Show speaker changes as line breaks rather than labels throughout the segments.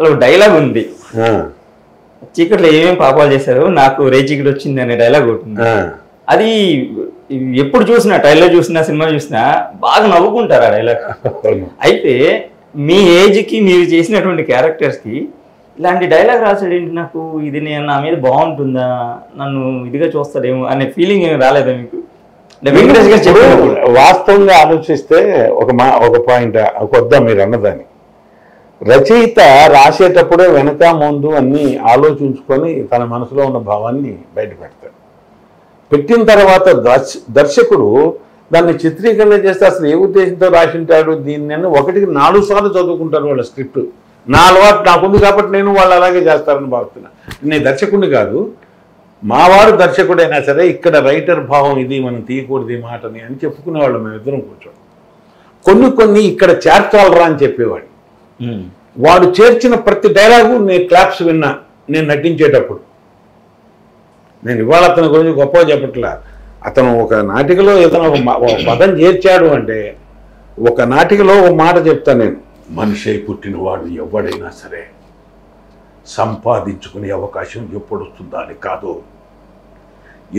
అలా డైలాగ్ ఉంది, చీకట్లో ఏమేమి పాపాలు చేశారు నాకు రే చీకటి వచ్చింది అనే డైలాగ్ ఉంటుంది. అది ఎప్పుడు చూసినా ట్రైలర్ చూసినా సినిమా చూసినా బాగా నవ్వుకుంటారు ఆ డైలాగ్. అయితే మీ ఏజ్కి మీరు చేసినటువంటి క్యారెక్టర్స్కి ఇలాంటి డైలాగ్ రాసాడు ఏంటి, నాకు ఇది నేను నా మీద బాగుంటుందా, నన్ను ఇదిగా చూస్తాడేమో అనే ఫీలింగ్ ఏమి రాలేదా మీకు? వెంకటేష్ గారు చెప్పారు.
వాస్తవంగా ఆలోచిస్తే ఒక పాయింట్ వద్దాం మీరు అన్నదాన్ని. రచయిత రాసేటప్పుడే వెనక ముందు అన్ని ఆలోచించుకొని తన మనసులో ఉన్న భావాన్ని బయట పెడతాడు. పెట్టిన తర్వాత దర్శకుడు దాన్ని చిత్రీకరణ చేస్తే అసలు ఏ ఉద్దేశంతో రాసింటాడు దీన్ని నేను 1కి 4 సార్లు చదువుకుంటాను వాళ్ళ స్క్రిప్ట్. నా అలవాటు నాకుంది కాబట్టి నేను వాళ్ళు అలాగే చేస్తారని భావిస్తున్నా. నేను దర్శకుడిని కాదు, మావాడు దర్శకుడైనా సరే ఇక్కడ రైటర్ భావం ఇది, మనం తీయకూడదు ఈ మాటని అని చెప్పుకునేవాళ్ళు మేమిద్దరం కూర్చోండి. కొన్ని ఇక్కడ చేర్చాలరా అని చెప్పేవాడు. వాడు చేర్చిన ప్రతి డైలాగు నేను క్లాప్స్ విన్నా నేను నటించేటప్పుడు. నేను ఇవాళ అతని గురించి గొప్పగా చెప్పట్లా. అతను ఒక నాటికలో ఏదైనా ఒక పదం చేర్చాడు అంటే, ఒక నాటికలో ఒక మాట చెప్తాను నేను, మనిషి పుట్టినవాడు ఎవడైనా సరే సంపాదించుకునే అవకాశం ఎప్పుడు వస్తుందా అని కాదు,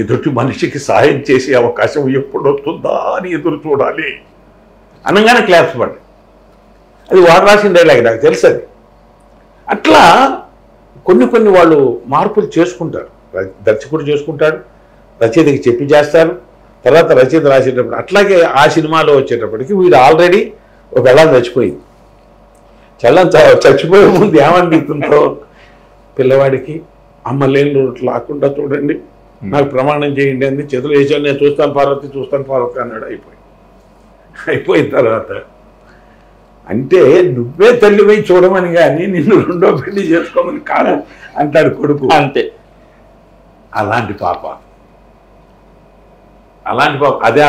ఎదుటి మనిషికి సహాయం చేసే అవకాశం ఎప్పుడు వస్తుందా అని ఎదురు చూడాలి అనగానే క్లాప్స్ పడ్డాయి. అది వాడు రాసిన డైలాగ్, నాకు తెలుసు అది. అట్లా కొన్ని వాళ్ళు మార్పులు చేసుకుంటారు. దర్శకుడు చేసుకుంటాడు, రచయితకి చెప్పి చేస్తారు, తర్వాత రచయిత రాసేటప్పుడు. అట్లాగే ఆ సినిమాలో వచ్చేటప్పటికి వీడు ఆల్రెడీ ఒక ఎలా చచ్చిపోయింది. చచ్చిపోయే ముందు ఏమనిపిస్తుందో పిల్లవాడికి అమ్మ లేని రోడ్లు లాకుండా చూడండి, నాకు ప్రమాణం చేయండి అంది. చేతులు వేసాను, నేను చూస్తాను పార్వతి అన్నాడు. అయిపోయిన తర్వాత అంటే నువ్వే తల్లిపై చూడమని కానీ నిన్ను 2వ పెళ్లి చేసుకోమని కాదు అంటాడు కొడుకు.
అంతే.
అలాంటి పాప అదే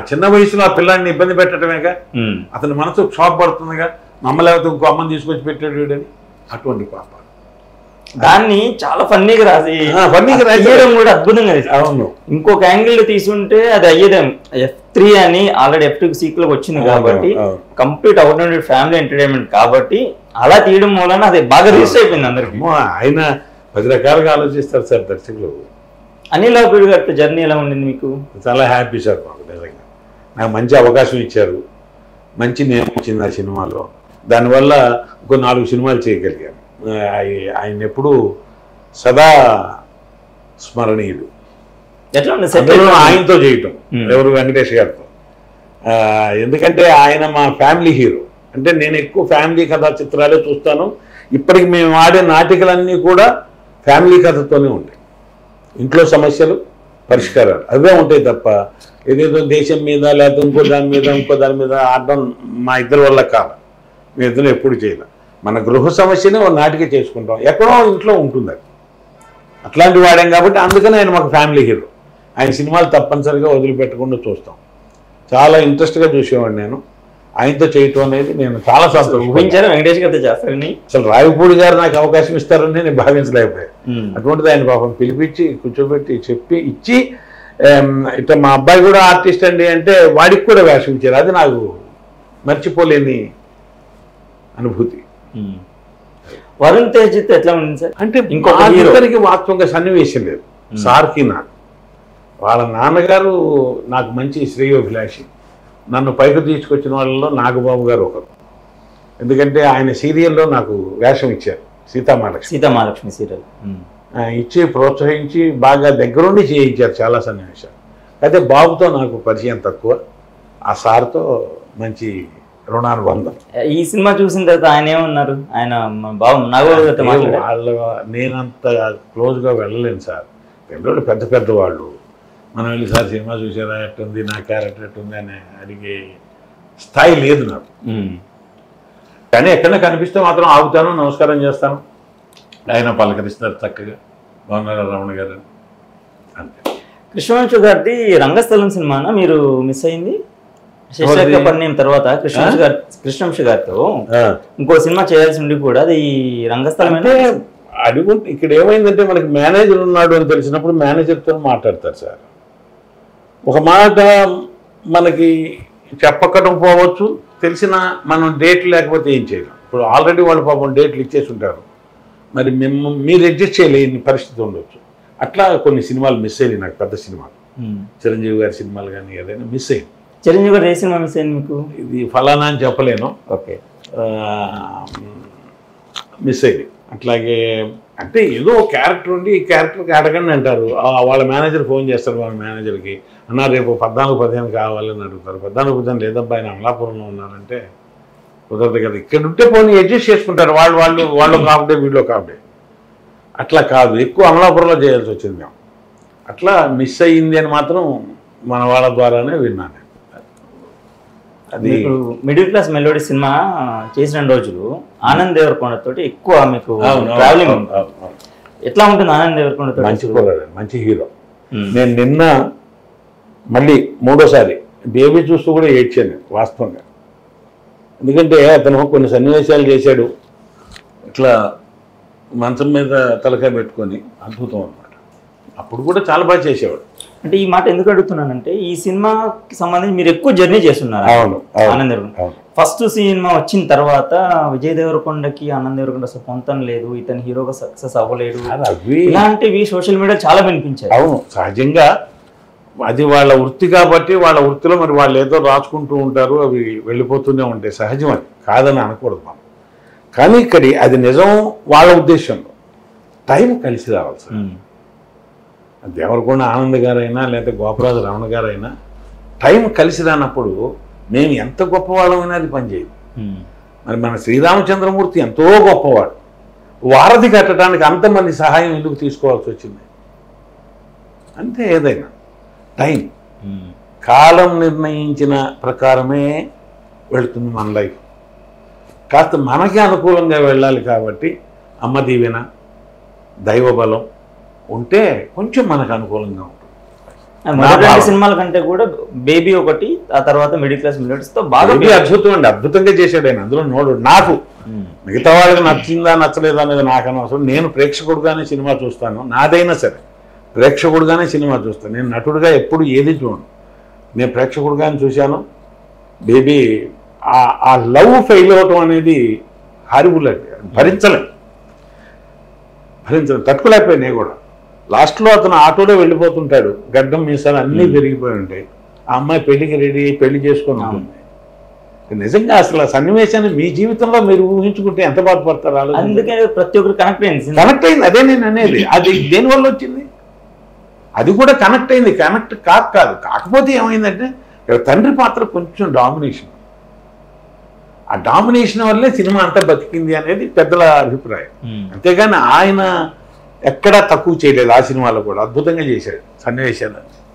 చిన్న వయసులో ఆ పిల్లాన్ని ఇబ్బంది పెట్టడమేగా, అతని మనసు షాక్ పడుతుందిగా, నమ్మలేకపోతే ఇంకో అమ్మని తీసుకొచ్చి పెట్టాడు వీడని. అటువంటి పాప
దాన్ని చాలా ఫన్నీగా రాసి కూడా అద్భుతంగా. అవును, ఇంకొక యాంగిల్ తీసుకుంటే అది అయ్యేదేం. F3 అని ఆల్రెడీ F2 సీక్వెల్ వచ్చింది కాబట్టి complete out and family entertainment కాబట్టి అలా తీయడం మూలన అది బాగా రిజిస్టర్ అయిపోయింది అందరికి.
ఆయన 10 రకాలుగా ఆలోచిస్తారు సార్ దర్శకులు.
అనిల్ రావిపూడి గారి జర్నీ ఎలా ఉండింది మీకు?
చాలా హ్యాపీ సార్. మాకు నిజంగా నాకు మంచి అవకాశం ఇచ్చారు, మంచి నేమ్ వచ్చింది ఆ సినిమాలో. దానివల్ల ఇంకో 4 సినిమాలు చేయగలిగాను. ఆయన ఎప్పుడు సదా స్మరణీయుడు. ఆయనతో చేయటం ఎవరు వెంకటేష్ గారితో. ఎందుకంటే ఆయన మా ఫ్యామిలీ హీరో. అంటే నేను ఎక్కువ ఫ్యామిలీ కథా చిత్రాలే చూస్తాను. ఇప్పటికి మేము ఆడే నాటికలన్నీ కూడా ఫ్యామిలీ కథతోనే ఉంటాయి. ఇంట్లో సమస్యలు పరిష్కారాలు అవే ఉంటాయి తప్ప ఏదేదో దేశం మీద లేకపోతే ఇంకో దాని మీద ఆడడం మా ఇద్దరి వల్ల కాదు. మీ ఇద్దరు ఎప్పుడు చేయలేం. మన గృహ సమస్యని ఒక నాటిక చేసుకుంటాం, ఎక్కడో ఇంట్లో ఉంటుంది అది. అట్లాంటి వాడాం కాబట్టి అందుకనే ఆయన మాకు ఫ్యామిలీ హీరో. ఆయన సినిమాలు తప్పనిసరిగా వదిలిపెట్టకుండా చూస్తాం. చాలా ఇంట్రెస్ట్గా చూసేవాడిని నేను. ఆయనతో చేయటం అనేది నేను చాలా సంతోషించాను.
వెంకటేష్ గారితో చేస్తారని
అసలు రావిపూడి గారు నాకు అవకాశం ఇస్తారని నేను భావించలేకపోయాను. అటువంటిది ఆయన పాపం పిలిపించి కూర్చోబెట్టి చెప్పి ఇచ్చి, ఇట్లా మా అబ్బాయి కూడా ఆర్టిస్ట్ అండి అంటే వాడికి కూడా వేషం ఇచ్చారు. అది నాకు మర్చిపోలేని అనుభూతి.
వరుణ్ తేజ్ ఎట్లా ఉంది సార్?
అంటే ఇంకొకరికి వాస్తవంగా సన్నివేశం లేదు సార్కి నాకు. వాళ్ళ నాన్నగారు నాకు మంచి శ్రేయోభిలాషి. నన్ను పైకి తీసుకొచ్చిన వాళ్ళలో నాగబాబు గారు ఒకరు. ఎందుకంటే ఆయన సీరియల్లో నాకు వేషం ఇచ్చారు, సీతామహాలక్ష్మి సీరియల్ ఇచ్చి ప్రోత్సహించి బాగా దగ్గరుండి చేయించారు చాలా సన్నివేశాలు. అయితే బాబుతో నాకు పరిచయం తక్కువ, ఆ సార్తో మంచి రుణానుబంధం.
ఈ సినిమా చూసిన తర్వాత ఆయన ఏమన్నారు? ఆయన
వాళ్ళు నేనంత క్లోజ్గా వెళ్ళలేను సార్. పిల్లలు పెద్ద వాళ్ళు. మనం వెళ్ళి సార్ సినిమా చూసారా ఎట్టుంది, నా క్యారెక్టర్ ఎట్టుంది అని అడిగే స్థాయి లేదు నాకు. కానీ ఎక్కడైనా కనిపిస్తే మాత్రం ఆగుతాను, నమస్కారం చేస్తాను. ఆయన పలకరిస్తారు చక్కగా, బాగున్నారా రమణ గారు అంతే.
కృష్ణవంశీ గారిది రంగస్థలం సినిమానా మీరు మిస్ అయింది? తర్వాత కృష్ణవంశీ గారితో ఇంకో సినిమా చేయాల్సి ఉండి కూడా అది రంగస్థలం
అంటే అడుగు. ఇక్కడ ఏమైందంటే మనకి మేనేజర్ ఉన్నాడు అని తెలిసినప్పుడు మేనేజర్తో మాట్లాడతారు సార్. ఒక మాట మనకి చెప్పకపోవచ్చు, తెలిసిన మనం డేట్ లేకపోతే ఏం చేయలేం. ఇప్పుడు ఆల్రెడీ వాళ్ళు పాపం డేట్లు ఇచ్చేసి ఉంటారు, మరి మీరు అడ్జస్ట్ చేయలేని పరిస్థితి ఉండొచ్చు. అట్లా కొన్ని సినిమాలు మిస్ అయ్యాయి నాకు, పెద్ద సినిమాలు, చిరంజీవి గారి సినిమాలు కానీ ఏదైనా మిస్ అయ్యింది.
చిరంజీవి గారు ఏ సినిమా మిస్ అయింది మీకు?
ఇది ఫలానా అని చెప్పలేను,
ఓకే,
మిస్ అయ్యింది. అట్లాగే అంటే ఏదో క్యారెక్టర్ ఉండి ఈ క్యారెక్టర్కి అడగండి అంటారు, వాళ్ళ మేనేజర్ ఫోన్ చేస్తారు, వాళ్ళ మేనేజర్కి అన్నా రేపు 14-15 కావాలని అడుగుతారు. 14-15 లేదబ్బా ఆయన అమలాపురంలో ఉన్నారంటే కుదరదు కదా, ఇక్కడ ఉంటే పోనీ అడ్జస్ట్ చేసుకుంటారు వాళ్ళు కాపుడే వీళ్ళు కాపుడే. అట్లా కాదు, ఎక్కువ అమలాపురంలో చేయాల్సి వచ్చింది మేము. అట్లా మిస్ అయ్యింది అని మాత్రం మన వాళ్ళ ద్వారానే విన్నాను. అది
మిడిల్ క్లాస్ మెలోడీ సినిమా చేసిన రోజులు ఆనంద్ దేవరకొండతో ఎక్కువ మీకు ట్రావెలింగ్ ఎట్లా ఉంటుంది? ఆనంద్ దేవరకొండతో
మంచి కుర్రాడు, మంచి హీరో. నేను నిన్న మళ్ళీ 3వసారి బేబీ చూస్తూ కూడా ఏడ్చాను వాస్తవంగా. ఎందుకంటే అతను కొన్ని సన్నివేశాలు చేశాడు ఇట్లా మంచం మీద తలకాయ పెట్టుకొని, అద్భుతం అన్నమాట. అప్పుడు కూడా చాలా బాగా చేసేవాడు.
అంటే ఈ మాట ఎందుకు అడుగుతున్నానంటే ఈ సినిమాకి సంబంధించి మీరు ఎక్కువ జర్నీ చేస్తున్నారు.
అవును,
ఆనంద్ దేవరకొండ ఫస్ట్ సినిమా వచ్చిన తర్వాత విజయ్ దేవరకొండకి ఆనంద్ దేవరకొండ అసలు పొంతం లేదు, ఇతను హీరోగా సక్సెస్ అవ్వలేదు, ఇలాంటివి సోషల్ మీడియా చాలా వినిపించాయి.
అవును, సహజంగా అది వాళ్ళ వృత్తి కాబట్టి వాళ్ళ వృత్తిలో మరి వాళ్ళు ఏదో రాసుకుంటూ ఉంటారు, అవి వెళ్ళిపోతూనే ఉంటాయి, సహజం. అది కాదని అనకూడదు మనం. కానీ ఇక్కడ అది నిజం వాళ్ళ ఉద్దేశంలో. టైం కలిసి రావాలి సార్. దేవరకొండ ఆనంద్ గారైనా లేకపోతే గోపరాజు రమణ గారైనా టైం కలిసి రానప్పుడు మేము ఎంత గొప్పవాళ్ళమైనా అది పనిచేయదు. మరి మన శ్రీరామచంద్రమూర్తి ఎంతో గొప్పవాడు, వారధి కట్టడానికి అంతమంది సహాయం ఎందుకు తీసుకోవాల్సి వచ్చింది? అంతే, ఏదైనా టైం, కాలం నిర్ణయించిన ప్రకారమే వెళుతుంది మన లైఫ్. కాస్త మనకి అనుకూలంగా వెళ్ళాలి కాబట్టి అమ్మ దీవెన, దైవబలం ఉంటే కొంచెం మనకు అనుకూలంగా ఉంటుంది.
మొదటి సినిమాల కంటే కూడా బేబీ ఒకటి, ఆ తర్వాత మిడిల్ క్లాస్ మిలియన్స్ తో బాగా
అద్భుతం అండి, అద్భుతంగా చేశాడు ఆయన. అందులో నోడు నాకు మిగతా వాళ్ళకి నచ్చిందా నచ్చలేదా అనేది నాకు అనవసరం. నేను ప్రేక్షకుడుగానే సినిమా చూస్తాను, నాదైనా సరే ప్రేక్షకుడుగానే సినిమా చూస్తాను. నేను నటుడుగా ఎప్పుడు ఏది చూడను, నేను ప్రేక్షకుడుగానే చూశాను. బేబీ ఆ లవ్ ఫెయిల్ అవటం అనేది హారిబుల్ అండి, భరించలేను, తట్టుకోలేకపోయినాయి కూడా. లాస్ట్లో అతను ఆటోలో వెళ్ళిపోతుంటాడు, గడ్డం మీసాలు అన్నీ పెరిగిపోయి ఉంటాయి, ఆ అమ్మాయి పెళ్లికి రెడీ అయ్యి పెళ్లి చేసుకొని ఉంటుంది. నిజంగా అసలు ఆ సన్నివేశాన్ని మీ జీవితంలో మీరు ఊహించుకుంటే ఎంత బాధపడతారు?
అందుకే ప్రతి ఒక్కరు కనెక్ట్
అయింది. అదే నేను అనేది, అది దేనివల్ల వచ్చింది? అది కూడా కనెక్ట్ అయింది, కనెక్ట్ కాదు. కాకపోతే ఏమైందంటే తండ్రి పాత్ర కొంచెం డామినేషన్, ఆ డామినేషన్ వల్లే సినిమా అంతా బతికింది అనేది పెద్దల అభిప్రాయం. అంతేగాని ఆయన ఎక్కడా తక్కువ చేయలేదు, ఆ సినిమాలో కూడా అద్భుతంగా చేశాడు సన్నివేశాలు.